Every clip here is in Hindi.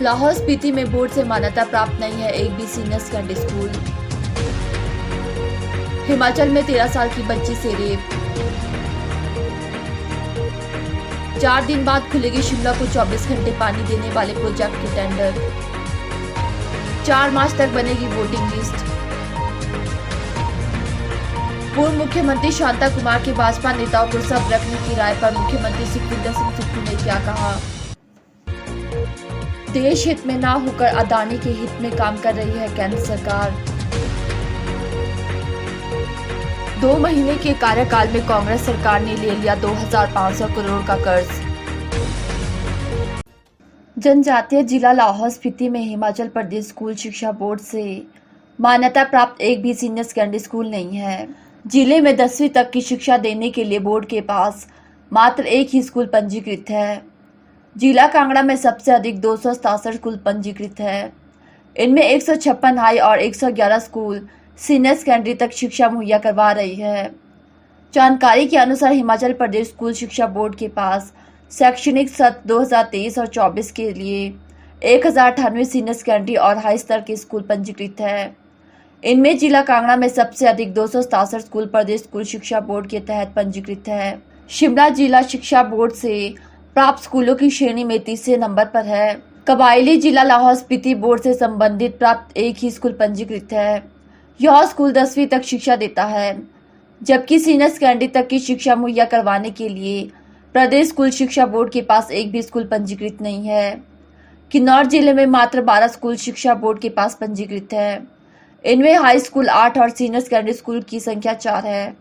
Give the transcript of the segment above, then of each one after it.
लाहौल स्पीति में बोर्ड से मान्यता प्राप्त नहीं है एक भी सीनियर सेकेंडरी स्कूल। हिमाचल में 13 साल की बच्ची से रेप। 4 दिन बाद खुलेगी शिमला को 24 घंटे पानी देने वाले प्रोजेक्ट के टेंडर। 4 मार्च तक बनेगी वोटिंग लिस्ट। पूर्व मुख्यमंत्री शांता कुमार के भाजपा नेताओं को सब रखने की राय पर मुख्यमंत्री सुखविंदर सिंह सुक्खू ने क्या कहा। देश हित में ना होकर अदानी के हित में काम कर रही है केंद्र सरकार। 2 महीने के कार्यकाल में कांग्रेस सरकार ने ले लिया 2500 करोड़ का कर्ज। जनजातीय जिला लाहौल स्पीति में हिमाचल प्रदेश स्कूल शिक्षा बोर्ड से मान्यता प्राप्त एक भी सीनियर सेकेंडरी स्कूल नहीं है। जिले में 10वीं तक की शिक्षा देने के लिए बोर्ड के पास मात्र एक ही स्कूल पंजीकृत है। जिला कांगड़ा में सबसे अधिक 267 स्कूल पंजीकृत है। इनमें 156 हाई और 111 स्कूल सीनियर सेकेंडरी तक शिक्षा मुहैया करवा रही है। जानकारी के अनुसार हिमाचल प्रदेश स्कूल शिक्षा बोर्ड के पास शैक्षणिक सत्र 2023 और 24 के लिए 1098 सीनियर सेकेंडरी और हाई स्तर के स्कूल पंजीकृत है। इनमें जिला कांगड़ा में सबसे अधिक 267 स्कूल प्रदेश स्कूल शिक्षा बोर्ड के तहत पंजीकृत है। शिमला जिला शिक्षा बोर्ड से प्राप्त स्कूलों की श्रेणी में 30 नंबर पर है। कबायली जिला लाहौल स्पीति बोर्ड से संबंधित प्राप्त एक ही स्कूल पंजीकृत है। यह स्कूल 10वीं तक शिक्षा देता है, जबकि सीनियर सेकेंडरी तक की शिक्षा मुहैया करवाने के लिए प्रदेश स्कूल शिक्षा बोर्ड के पास एक भी स्कूल पंजीकृत नहीं है। किन्नौर जिले में मात्र 12 स्कूल शिक्षा बोर्ड के पास पंजीकृत है। इनमें हाई स्कूल 8 और सीनियर सेकेंडरी स्कूल की संख्या 4 है।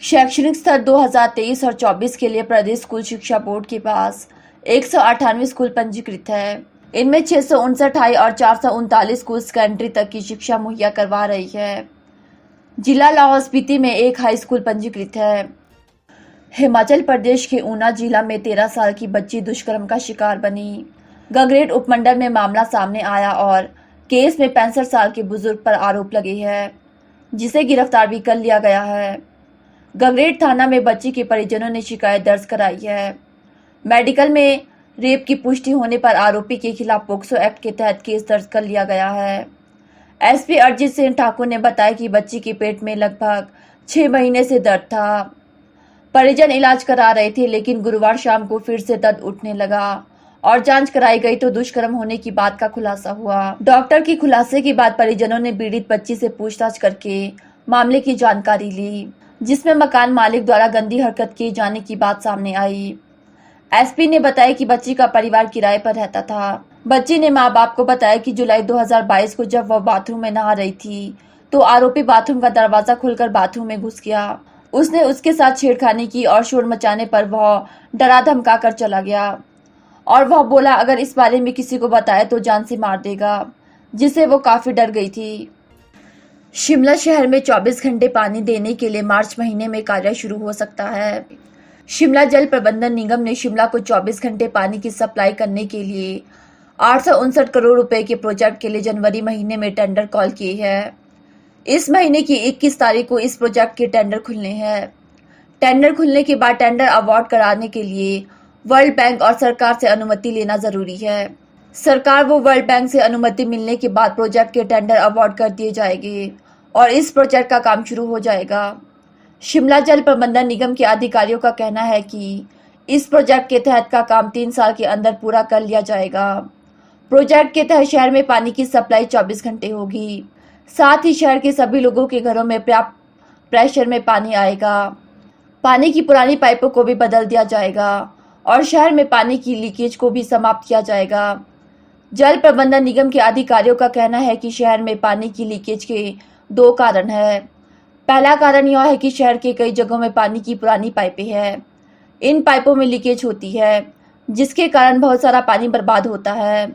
शैक्षणिक स्तर 2023 और 24 के लिए प्रदेश स्कूल शिक्षा बोर्ड के पास 198 स्कूल पंजीकृत है। इनमें 659 हाई और 439 स्कूल सेकेंडरी तक की शिक्षा मुहैया करवा रही है। जिला लाहौल स्पीति में एक हाई स्कूल पंजीकृत है। हिमाचल प्रदेश के ऊना जिला में 13 साल की बच्ची दुष्कर्म का शिकार बनी। गगरेट उपमंडल में मामला सामने आया और केस में 65 साल के बुजुर्ग पर आरोप लगे हैं, जिसे गिरफ्तार भी कर लिया गया है। गगरेट थाना में बच्ची के परिजनों ने शिकायत दर्ज कराई है। मेडिकल में रेप की पुष्टि होने पर आरोपी के खिलाफ पोक्सो एक्ट के तहत केस दर्ज कर लिया गया है। एसपी अरजीत सिंह ठाकुर ने बताया कि बच्ची के पेट में लगभग 6 महीने से दर्द था। परिजन इलाज करा रहे थे, लेकिन गुरुवार शाम को फिर से दर्द उठने लगा और जांच कराई गई तो दुष्कर्म होने की बात का खुलासा हुआ। डॉक्टर की खुलासे के बाद परिजनों ने पीड़ित बच्ची से पूछताछ करके मामले की जानकारी ली, जिसमें मकान मालिक द्वारा गंदी हरकत किए जाने की बात सामने आई। एसपी ने बताया कि बच्ची का परिवार किराए पर रहता था। बच्ची ने मां बाप को बताया कि जुलाई 2022 को जब वह बाथरूम में नहा रही थी तो आरोपी बाथरूम का दरवाजा खोलकर बाथरूम में घुस गया। उसने उसके साथ छेड़खानी की और शोर मचाने पर वह डरा धमका कर चला गया और वह बोला अगर इस बारे में किसी को बताया तो जान से मार देगा, जिससे वो काफी डर गई थी। शिमला शहर में 24 घंटे पानी देने के लिए मार्च महीने में कार्य शुरू हो सकता है। शिमला जल प्रबंधन निगम ने शिमला को 24 घंटे पानी की सप्लाई करने के लिए 859 करोड़ रुपए के प्रोजेक्ट के लिए जनवरी महीने में टेंडर कॉल किए हैं। इस महीने की 21 तारीख को इस प्रोजेक्ट के टेंडर खुलने हैं। टेंडर खुलने के बाद टेंडर अवार्ड कराने के लिए वर्ल्ड बैंक और सरकार से अनुमति लेना जरूरी है। सरकार व वर्ल्ड बैंक से अनुमति मिलने के बाद प्रोजेक्ट के टेंडर अवार्ड कर दिए जाएंगे और इस प्रोजेक्ट का काम शुरू हो जाएगा। शिमला जल प्रबंधन निगम के अधिकारियों का कहना है कि इस प्रोजेक्ट के तहत का काम 3 साल के अंदर पूरा कर लिया जाएगा। प्रोजेक्ट के तहत शहर में पानी की सप्लाई 24 घंटे होगी। साथ ही शहर के सभी लोगों के घरों में पर्याप्त प्रेशर में पानी आएगा। पानी की पुरानी पाइपों को भी बदल दिया जाएगा और शहर में पानी की लीकेज को भी समाप्त किया जाएगा। जल प्रबंधन निगम के अधिकारियों का कहना है कि शहर में पानी की लीकेज के 2 कारण हैं। पहला कारण यह है कि शहर के कई जगहों में पानी की पुरानी पाइपें हैं। इन पाइपों में लीकेज होती है, जिसके कारण बहुत सारा पानी बर्बाद होता है।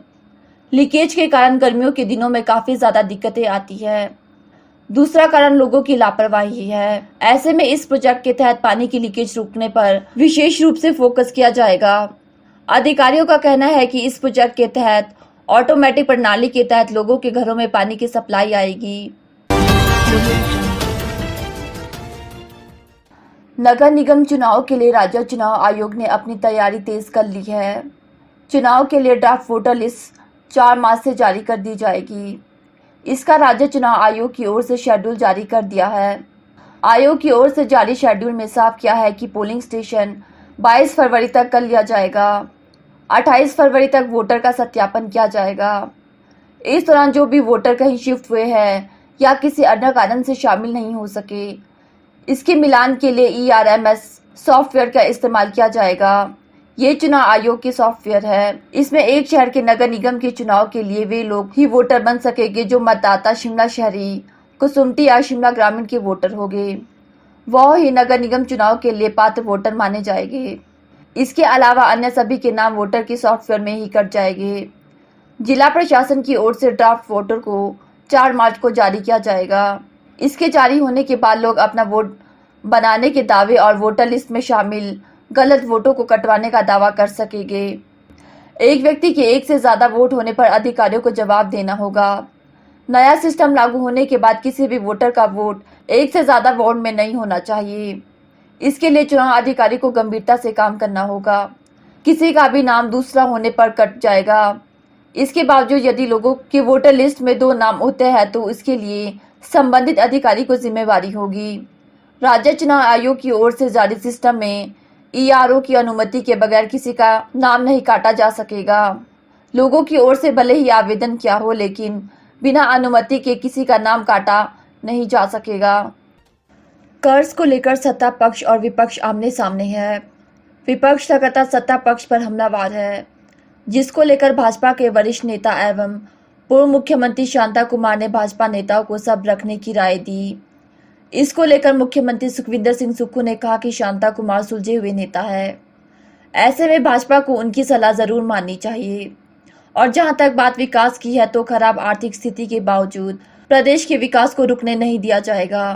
लीकेज के कारण गर्मियों के दिनों में काफी ज्यादा दिक्कतें आती है। दूसरा कारण लोगों की लापरवाही है। ऐसे में इस प्रोजेक्ट के तहत पानी की लीकेज रोकने पर विशेष रूप से फोकस किया जाएगा। अधिकारियों का कहना है कि इस प्रोजेक्ट के तहत ऑटोमेटिक प्रणाली के तहत लोगों के घरों में पानी की सप्लाई आएगी। नगर निगम चुनाव के लिए राज्य चुनाव आयोग ने अपनी तैयारी तेज कर ली है। चुनाव के लिए ड्राफ्ट वोटर लिस्ट 4 मार्च से जारी कर दी जाएगी। इसका राज्य चुनाव आयोग की ओर से शेड्यूल जारी कर दिया है। आयोग की ओर से जारी शेड्यूल में साफ किया है कि पोलिंग स्टेशन 22 फरवरी तक कर लिया जाएगा। 28 फरवरी तक वोटर का सत्यापन किया जाएगा। इस दौरान जो भी वोटर कहीं शिफ्ट हुए हैं या किसी अन्य कारण से शामिल नहीं हो सके, इसके मिलान के लिए ERMS सॉफ्टवेयर का इस्तेमाल किया जाएगा। ये चुनाव आयोग की सॉफ्टवेयर है। इसमें एक शहर के नगर निगम के चुनाव के लिए वे लोग ही वोटर बन सकेंगे जो मतदाता शिमला शहरी, कुसुम्पटी या शिमला ग्रामीण के वोटर होंगे। वह ही नगर निगम चुनाव के लिए पात्र वोटर माने जाएंगे। इसके अलावा अन्य सभी के नाम वोटर की सॉफ्टवेयर में ही कट जाएंगे। जिला प्रशासन की ओर से ड्राफ्ट वोटर को 4 मार्च को जारी किया जाएगा। इसके जारी होने के बाद लोग अपना वोट बनाने के दावे और वोटर लिस्ट में शामिल गलत वोटों को कटवाने का दावा कर सकेंगे। एक व्यक्ति के एक से ज्यादा वोट होने पर अधिकारियों को जवाब देना होगा। नया सिस्टम लागू होने के बाद किसी भी वोटर का वोट एक से ज्यादा वार्ड में नहीं होना चाहिए। इसके लिए चुनाव अधिकारी को गंभीरता से काम करना होगा। किसी का भी नाम दूसरा होने पर कट जाएगा। इसके बावजूद यदि लोगों के वोटर लिस्ट में 2 नाम होते हैं तो इसके लिए संबंधित अधिकारी को जिम्मेवारी होगी। राज्य चुनाव आयोग की ओर से जारी सिस्टम में ERO की अनुमति के बगैर किसी का नाम नहीं काटा जा सकेगा। लोगों की ओर से भले ही आवेदन किया हो, लेकिन बिना अनुमति के किसी का नाम काटा नहीं जा सकेगा। कर्ज को लेकर सत्ता पक्ष और विपक्ष आमने सामने है। विपक्ष लगातार सत्ता पक्ष पर हमलावर है, जिसको लेकर भाजपा के वरिष्ठ नेता एवं पूर्व मुख्यमंत्री शांता कुमार ने भाजपा नेताओं को सब्र रखने की राय दी। इसको लेकर मुख्यमंत्री सुखविंदर सिंह सुक्खू ने कहा कि शांता कुमार सुलझे हुए नेता है। ऐसे में भाजपा को उनकी सलाह जरूर माननी चाहिए। और जहां तक बात विकास की है तो खराब आर्थिक स्थिति के बावजूद प्रदेश के विकास को रुकने नहीं दिया जाएगा।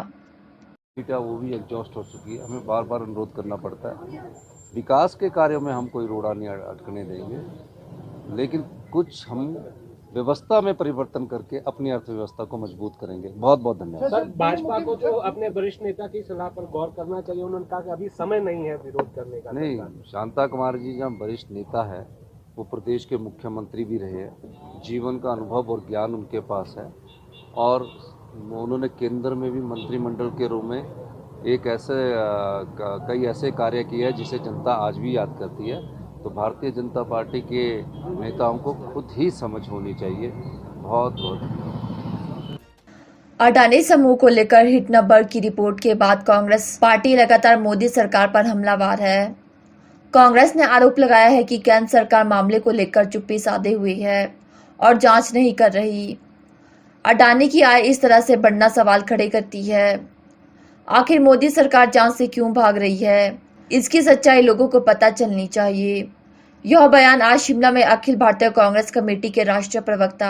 वो भी एग्जॉस्ट हो चुकी है। हमें बार बार अनुरोध करना पड़ता है। विकास के कार्यों में हम कोई रोड़ा नहीं अटकने देंगे, लेकिन कुछ हम व्यवस्था में परिवर्तन करके अपनी अर्थव्यवस्था को मजबूत करेंगे। बहुत बहुत धन्यवाद। सर, भाजपा को जो अपने वरिष्ठ नेता की सलाह पर गौर करना चाहिए, उन्होंने कहा कि अभी समय नहीं है विरोध करने का। नहीं, शांता कुमार जी जब वरिष्ठ नेता है, वो प्रदेश के मुख्यमंत्री भी रहे हैं। जीवन का अनुभव और ज्ञान उनके पास है और उन्होंने केंद्र में भी मंत्रिमंडल के रूप में कई ऐसे कार्य किए हैं जिसे जनता आज भी याद करती है। तो भारतीय जनता पार्टी के नेताओं को खुद ही समझ होनी चाहिए। बहुत बहुत अडानी समूह को लेकर हिटनबर्ग की रिपोर्ट के बाद कांग्रेस पार्टी लगातार मोदी सरकार पर हमलावर है। कांग्रेस ने आरोप लगाया है कि केंद्र सरकार मामले को लेकर चुप्पी साधे हुई है और जांच नहीं कर रही। अडानी की आय इस तरह से बढ़ना सवाल खड़े करती है। आखिर मोदी सरकार जांच से क्यों भाग रही है, इसकी सच्चाई लोगों को पता चलनी चाहिए। यह बयान आज शिमला में अखिल भारतीय कांग्रेस कमेटी के राष्ट्रीय प्रवक्ता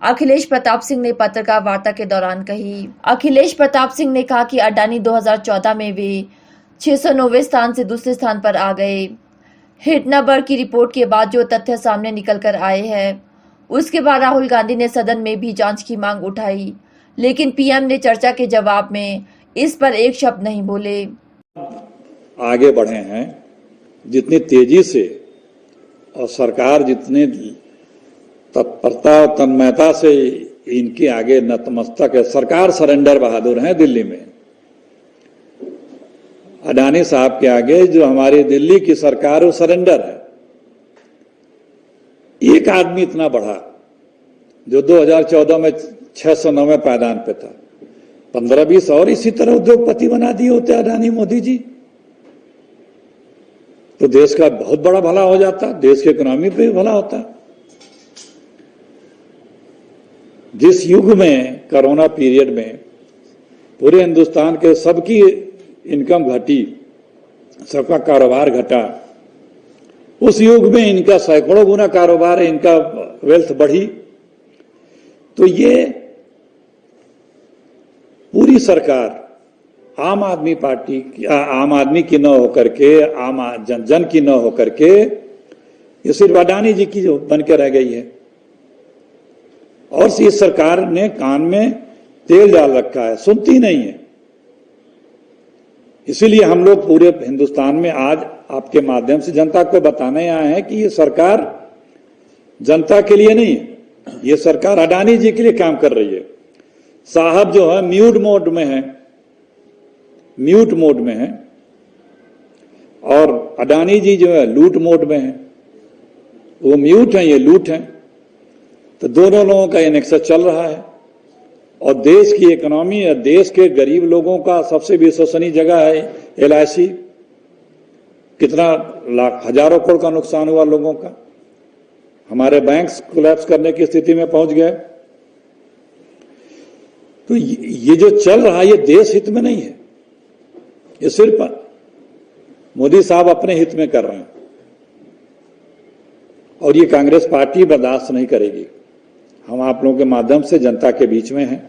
अखिलेश प्रताप सिंह ने पत्रकार वार्ता के दौरान कही। अखिलेश प्रताप सिंह ने कहा कि अडानी 2014 में वे 609वें स्थान से दूसरे स्थान पर आ गए। हिटनबर्ग की रिपोर्ट के बाद जो तथ्य सामने निकल कर आए हैं, उसके बाद राहुल गांधी ने सदन में भी जांच की मांग उठाई, लेकिन पीएम ने चर्चा के जवाब में इस पर एक शब्द नहीं बोले। आगे बढ़े हैं जितनी तेजी से और सरकार जितनी तत्परता और तन्मयता से इनके आगे नतमस्तक है। सरकार सरेंडर बहादुर है दिल्ली में। अडानी साहब के आगे जो हमारी दिल्ली की सरकार वो सरेंडर है। एक आदमी इतना बढ़ा जो 2014 में 609वें पायदान पे था, 15-20 और इसी तरह उद्योगपति बना दिए होते अडानी मोदी जी, तो देश का बहुत बड़ा भला हो जाता, देश की इकोनॉमी पे भी भला होता। जिस युग में कोरोना पीरियड में पूरे हिंदुस्तान के सबकी इनकम घटी, सबका कारोबार घटा, उस युग में इनका सैकड़ों गुना कारोबार, इनका वेल्थ बढ़ी। तो ये पूरी सरकार आम आदमी पार्टी की, आम आदमी की न होकर के, आम जन की न होकर के, ये सिर्फ अडानी जी की जो बन के रह गई है। और इस सरकार ने कान में तेल डाल रखा है, सुनती नहीं है। इसीलिए हम लोग पूरे हिंदुस्तान में आज आपके माध्यम से जनता को बताने आए हैं कि ये सरकार जनता के लिए नहीं है, ये सरकार अडानी जी के लिए काम कर रही है। साहब जो है म्यूट मोड में है और अडानी जी जो है लूट मोड में है। वो म्यूट है, ये लूट है। तो दोनों लोगों का ये नेक्सस चल रहा है और देश की इकोनॉमी और देश के गरीब लोगों का सबसे विश्वसनीय जगह है LIC। कितना लाख हजारों करोड़ का नुकसान हुआ लोगों का, हमारे बैंक्स कोलैप्स करने की स्थिति में पहुंच गए। तो ये जो चल रहा है ये देश हित में नहीं है, ये सिर्फ मोदी साहब अपने हित में कर रहे हैं और ये कांग्रेस पार्टी बर्दाश्त नहीं करेगी। हम आप लोगों के माध्यम से जनता के बीच में हैं।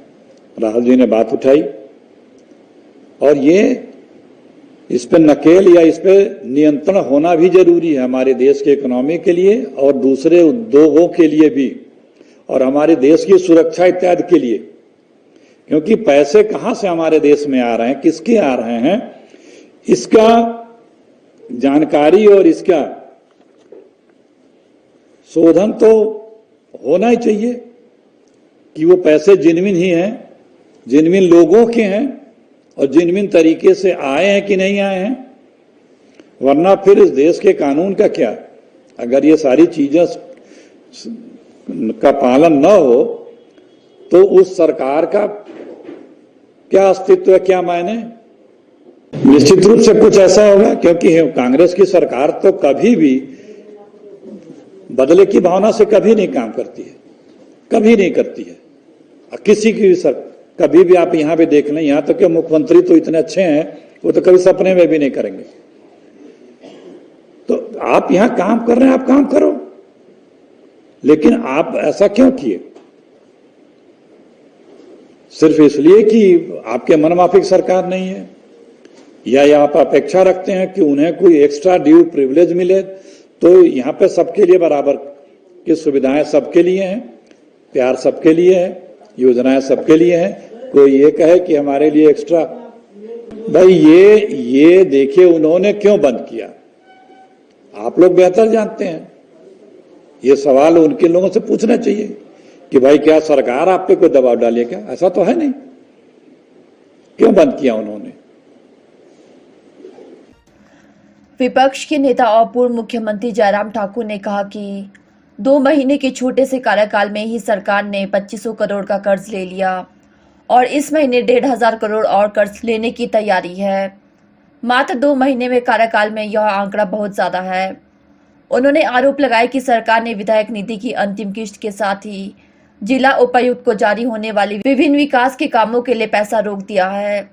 राहुल जी ने बात उठाई और ये इस पे नकेल या इस पे नियंत्रण होना भी जरूरी है हमारे देश के इकोनॉमी के लिए और दूसरे उद्योगों के लिए भी और हमारे देश की सुरक्षा इत्यादि के लिए, क्योंकि पैसे कहां से हमारे देश में आ रहे हैं, किसके आ रहे हैं, इसका जानकारी और इसका शोधन तो होना ही चाहिए कि वो पैसे जिनमिन ही हैं, जिनमिन लोगों के हैं और जिनमिन तरीके से आए हैं कि नहीं आए हैं। वरना फिर इस देश के कानून का क्या, अगर ये सारी चीजें का पालन न हो तो उस सरकार का क्या अस्तित्व है, क्या मायने। निश्चित रूप से कुछ ऐसा होगा, क्योंकि कांग्रेस की सरकार तो कभी भी बदले की भावना से कभी नहीं काम करती है, कभी नहीं करती है। किसी की भी कभी भी आप यहां पे देख लें, यहां तक कि मुख्यमंत्री तो इतने अच्छे हैं वो तो कभी सपने में भी नहीं करेंगे। तो आप यहां काम कर रहे हैं, आप काम करो, लेकिन आप ऐसा क्यों किए? सिर्फ इसलिए कि आपके मनमाफिक सरकार नहीं है या आप अपेक्षा रखते हैं कि उन्हें कोई एक्स्ट्रा ड्यू प्रिविलेज मिले। तो यहां पे सबके लिए बराबर की सुविधाएं सबके लिए हैं, प्यार सबके लिए है, योजनाएं सबके लिए हैं। कोई ये कहे कि हमारे लिए एक्स्ट्रा, भाई ये देखिए उन्होंने क्यों बंद किया, आप लोग बेहतर जानते हैं। ये सवाल उनके लोगों से पूछना चाहिए कि भाई क्या सरकार आप पे कोई दबाव डाले क्या? ऐसा तो है नहीं, क्यों बंद किया उन्होंने? विपक्ष के नेता और पूर्व मुख्यमंत्री जयराम ठाकुर ने कहा कि 2 महीने के छोटे से कार्यकाल में ही सरकार ने 2500 करोड़ का कर्ज ले लिया और इस महीने 1500 करोड़ और कर्ज लेने की तैयारी है। मात्र 2 महीने में कार्यकाल में यह आंकड़ा बहुत ज्यादा है। उन्होंने आरोप लगाया कि सरकार ने विधायक निधि की अंतिम किश्त के साथ ही जिला उपायुक्त को जारी होने वाली विभिन्न विकास के कामों के लिए पैसा रोक दिया है।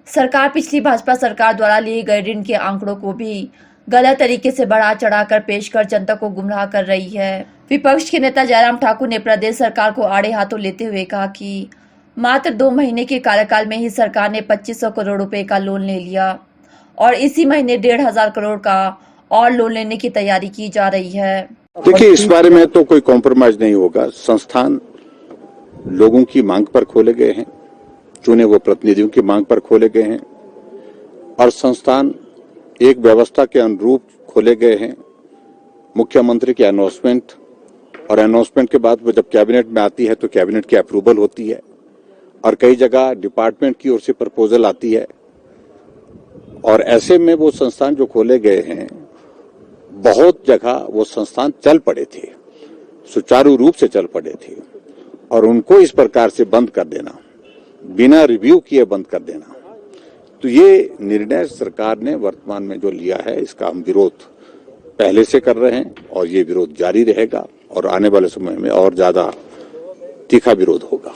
सरकार पिछली भाजपा सरकार द्वारा लिए गए ऋण के आंकड़ों को भी गलत तरीके से बढ़ा चढ़ाकर पेश कर जनता को गुमराह कर रही है। विपक्ष के नेता जयराम ठाकुर ने प्रदेश सरकार को आड़े हाथों लेते हुए कहा कि मात्र 2 महीने के कार्यकाल में ही सरकार ने 2500 करोड़ रुपए का लोन ले लिया और इसी महीने 1500 करोड़ का और लोन लेने की तैयारी की जा रही है। देखिए, इस बारे में तो कोई कॉम्प्रोमाइज नहीं होगा। संस्थान लोगों की मांग पर खोले गए हैं, चुने हुए प्रतिनिधियों की मांग पर खोले गए हैं और संस्थान एक व्यवस्था के अनुरूप खोले गए हैं। मुख्यमंत्री की अनाउंसमेंट और अनाउंसमेंट के बाद वो जब कैबिनेट में आती है तो कैबिनेट की अप्रूवल होती है और कई जगह डिपार्टमेंट की ओर से प्रपोजल आती है और ऐसे में वो संस्थान जो खोले गए हैं, बहुत जगह वो संस्थान चल पड़े थे, सुचारू रूप से चल पड़े थे और उनको इस प्रकार से बंद कर देना, बिना रिव्यू किए बंद कर देना, तो ये निर्णय सरकार ने वर्तमान में जो लिया है इसका हम विरोध पहले से कर रहे हैं और ये विरोध जारी रहेगा और आने वाले समय में और ज्यादा तीखा विरोध होगा।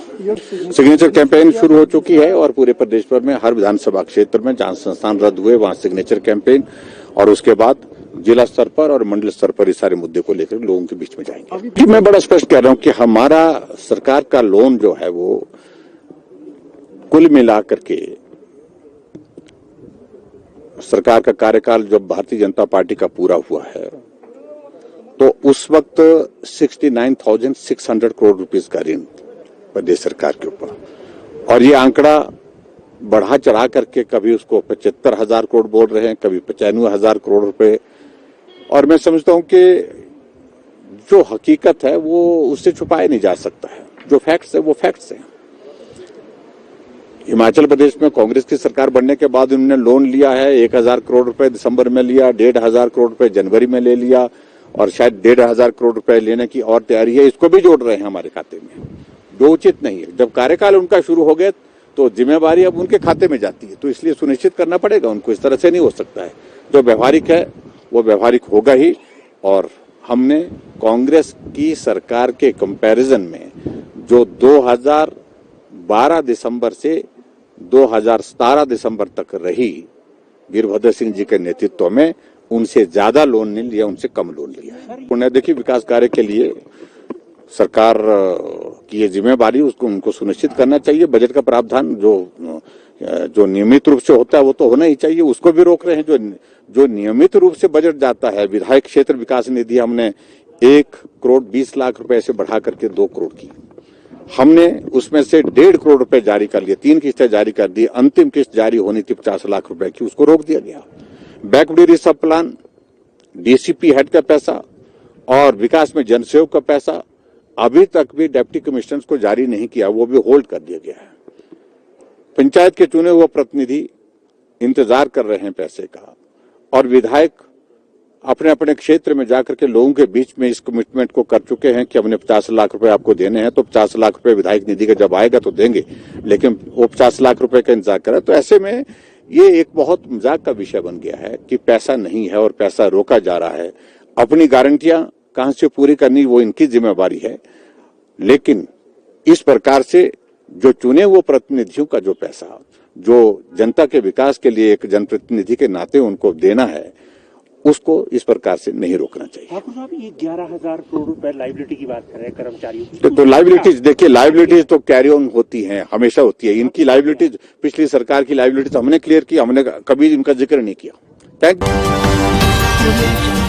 सिग्नेचर कैंपेन शुरू हो चुकी है और पूरे प्रदेश भर में हर विधानसभा क्षेत्र में जहां संस्थान रद्द हुए वहां सिग्नेचर कैंपेन और उसके बाद जिला स्तर पर और मंडल स्तर पर इस सारे मुद्दे को लेकर लोगों के बीच में जाएंगे। मैं बड़ा स्पष्ट कह रहा हूं कि हमारा सरकार का लोन जो है वो कुल मिलाकर के सरकार का कार्यकाल जब भारतीय जनता पार्टी का पूरा हुआ है तो उस वक्त 69,600 करोड़ रुपीस का ऋण प्रदेश सरकार के ऊपर और ये आंकड़ा बढ़ा चढ़ा करके कभी उसको 75,000 करोड़ बोल रहे हैं, कभी 95,000 करोड़ रुपए और मैं समझता हूं कि जो हकीकत है वो उससे छुपाया नहीं जा सकता है। जो फैक्ट्स है वो फैक्ट्स है। हिमाचल प्रदेश में कांग्रेस की सरकार बनने के बाद उन्होंने लोन लिया है 1000 करोड़ रुपए दिसंबर में लिया, 1500 करोड़ रुपए जनवरी में ले लिया और शायद 1500 करोड़ रुपए लेने की और तैयारी है। इसको भी जोड़ रहे हैं हमारे खाते में, जो उचित नहीं है। जब कार्यकाल उनका शुरू हो गया तो जिम्मेवारी अब उनके खाते में जाती है, तो इसलिए सुनिश्चित करना पड़ेगा उनको। इस तरह से नहीं हो सकता है। जो व्यवहारिक है वो व्यवहारिक होगा ही। और हमने कांग्रेस की सरकार के कंपैरिजन में जो 2012 दिसंबर से 2017 दिसंबर तक रही वीरभद्र सिंह जी के नेतृत्व में, उनसे ज्यादा लोन नहीं लिया, उनसे कम लोन लिया। उन्हें देखिए, विकास कार्य के लिए सरकार की ये जिम्मेवारी उसको उनको सुनिश्चित करना चाहिए। बजट का प्रावधान जो नियमित रूप से होता है वो तो होना ही चाहिए, उसको भी रोक रहे हैं। जो नियमित रूप से बजट जाता है, विधायक क्षेत्र विकास निधि हमने 1 करोड़ 20 लाख रुपए से बढ़ा करके 2 करोड़ की। हमने उसमें से 1.5 करोड़ रुपए जारी कर लिए, 3 किस्तें जारी कर दी। अंतिम किस्त जारी होनी थी 50 लाख रुपए की, उसको रोक दिया गया। बैकवर्ड सब प्लान, डीसीपी हेड का पैसा और विकास में जनसेवक का पैसा अभी तक भी डिप्टी कमिश्नर्स को जारी नहीं किया, वो भी होल्ड कर दिया गया है। पंचायत के चुने हुए प्रतिनिधि इंतजार कर रहे हैं पैसे का, और विधायक अपने अपने क्षेत्र में जाकर के लोगों के बीच में इस कमिटमेंट को कर चुके हैं कि हमने 50 लाख रुपए आपको देने हैं, तो 50 लाख रुपए विधायक निधि का जब आएगा तो देंगे, लेकिन वो 50 लाख रुपए का इंतजार कर रहा है। तो ऐसे में ये एक बहुत मजाक का विषय बन गया है कि पैसा नहीं है और पैसा रोका जा रहा है। अपनी गारंटियां कहां से पूरी करनी वो इनकी जिम्मेवारी है, लेकिन इस प्रकार से जो चुने हुए प्रतिनिधियों का जो पैसा जो जनता के विकास के लिए एक जनप्रतिनिधि के नाते उनको देना है, उसको इस प्रकार से नहीं रोकना चाहिए। ठाकुर साहब, ये 11,000 करोड़ रुपए लाइबिलिटी की बात कर रहे हैं कर्मचारियों की। तो लाइबिलिटीज देखिए, लाइबिलिटीज तो कैरी ऑन होती हैं, हमेशा होती है। इनकी लाइबिलिटीज, पिछली सरकार की लाइबिलिटीज हमने क्लियर की, हमने कभी इनका जिक्र नहीं किया। Thank you.